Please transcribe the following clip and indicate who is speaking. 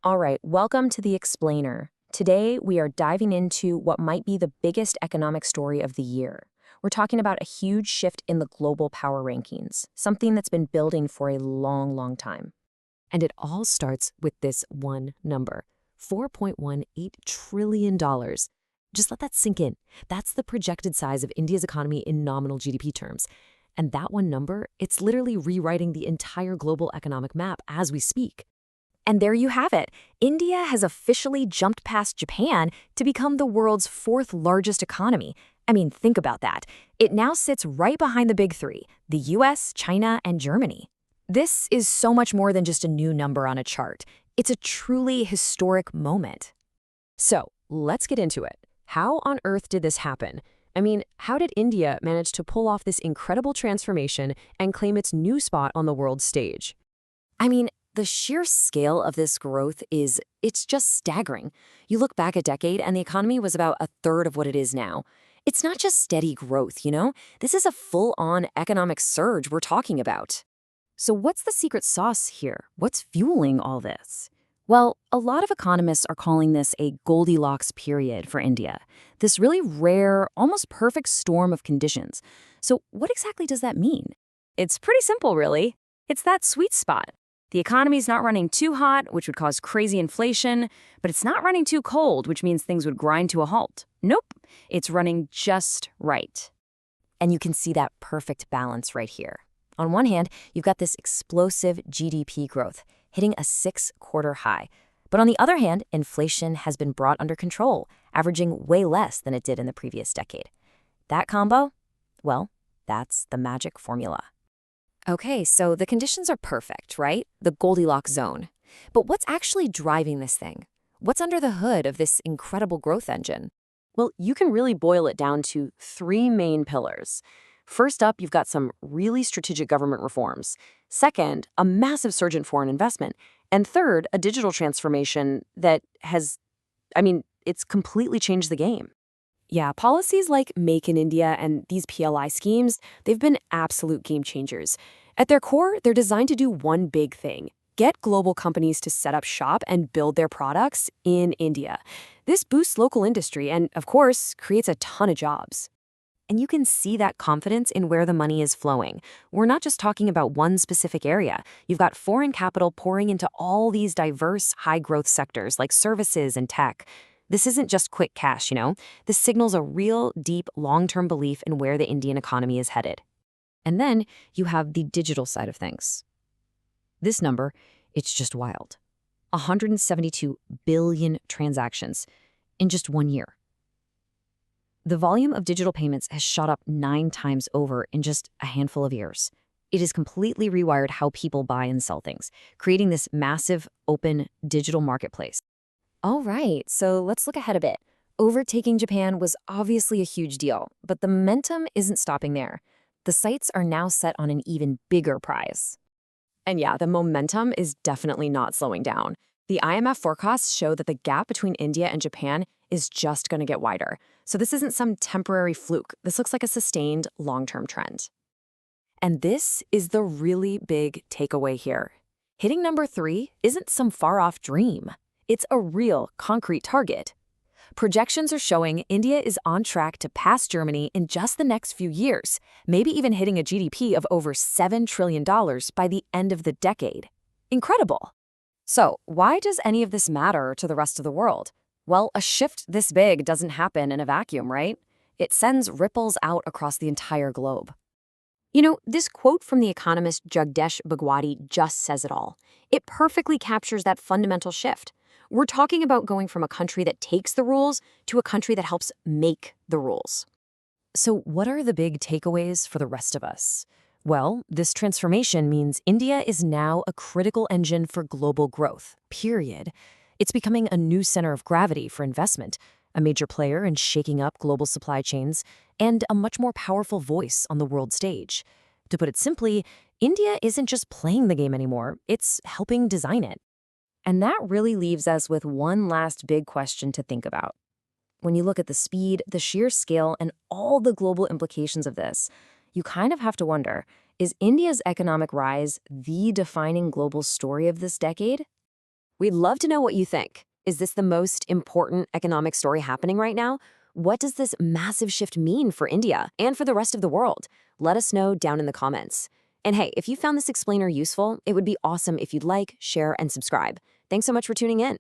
Speaker 1: All right, welcome to The Explainer. Today, we are diving into what might be the biggest economic story of the year. We're talking about a huge shift in the global power rankings, something that's been building for a long, long time.
Speaker 2: And it all starts with this one number, $4.18 trillion. Just let that sink in. That's the projected size of India's economy in nominal GDP terms. And that one number, it's literally rewriting the entire global economic map as we speak.
Speaker 1: And there you have it. India has officially jumped past Japan to become the world's fourth largest economy. I mean, think about that. It now sits right behind the big three, the US, China, and Germany. This is so much more than just a new number on a chart. It's a truly historic moment.
Speaker 2: So, let's get into it. How on earth did this happen? I mean, how did India manage to pull off this incredible transformation and claim its new spot on the world stage?
Speaker 1: I mean, the sheer scale of this growth it's just staggering. You look back a decade and the economy was about a third of what it is now. It's not just steady growth, you know? This is a full-on economic surge we're talking about. So what's the secret sauce here? What's fueling all this? Well, a lot of economists are calling this a Goldilocks period for India. This really rare, almost perfect storm of conditions. So what exactly does that mean? It's pretty simple, really. It's that sweet spot. The economy's not running too hot, which would cause crazy inflation, but it's not running too cold, which means things would grind to a halt. Nope, it's running just right. And you can see that perfect balance right here. On one hand, you've got this explosive GDP growth, hitting a 6-quarter high. But on the other hand, inflation has been brought under control, averaging way less than it did in the previous decade. That combo? Well, that's the magic formula. Okay, so the conditions are perfect, right? The Goldilocks zone. But what's actually driving this thing? What's under the hood of this incredible growth engine? Well, you can really boil it down to 3 main pillars. First up, you've got some really strategic government reforms. Second, a massive surge in foreign investment. And third, a digital transformation that it's completely changed the game. Yeah, policies like Make in India and these PLI schemes, they've been absolute game changers. At their core, they're designed to do one big thing: get global companies to set up shop and build their products in India. This boosts local industry and, of course, creates a ton of jobs. And you can see that confidence in where the money is flowing. We're not just talking about one specific area. You've got foreign capital pouring into all these diverse, high-growth sectors like services and tech. This isn't just quick cash, you know? This signals a real, deep, long-term belief in where the Indian economy is headed. And then you have the digital side of things. This number, it's just wild. 172 billion transactions in just 1 year. The volume of digital payments has shot up 9 times over in just a handful of years. It has completely rewired how people buy and sell things, creating this massive, open digital marketplace. All right, so let's look ahead a bit. Overtaking Japan was obviously a huge deal, but the momentum isn't stopping there. The sights are now set on an even bigger prize. And yeah, the momentum is definitely not slowing down. The IMF forecasts show that the gap between India and Japan is just going to get wider. So this isn't some temporary fluke. This looks like a sustained long-term trend. And this is the really big takeaway here. Hitting number 3 isn't some far-off dream. It's a real, concrete target. Projections are showing India is on track to pass Germany in just the next few years, maybe even hitting a GDP of over $7 trillion by the end of the decade. Incredible! So, why does any of this matter to the rest of the world? Well, a shift this big doesn't happen in a vacuum, right? It sends ripples out across the entire globe. You know, this quote from the economist Jagdish Bhagwati just says it all. It perfectly captures that fundamental shift. We're talking about going from a country that takes the rules to a country that helps make the rules. So what are the big takeaways for the rest of us? Well, this transformation means India is now a critical engine for global growth, period. It's becoming a new center of gravity for investment, a major player in shaking up global supply chains, and a much more powerful voice on the world stage. To put it simply, India isn't just playing the game anymore, it's helping design it. And that really leaves us with one last big question to think about. When you look at the speed, the sheer scale, and all the global implications of this, you kind of have to wonder, is India's economic rise the defining global story of this decade? We'd love to know what you think. Is this the most important economic story happening right now? What does this massive shift mean for India and for the rest of the world? Let us know down in the comments. And hey, if you found this explainer useful, it would be awesome if you'd like, share, and subscribe. Thanks so much for tuning in.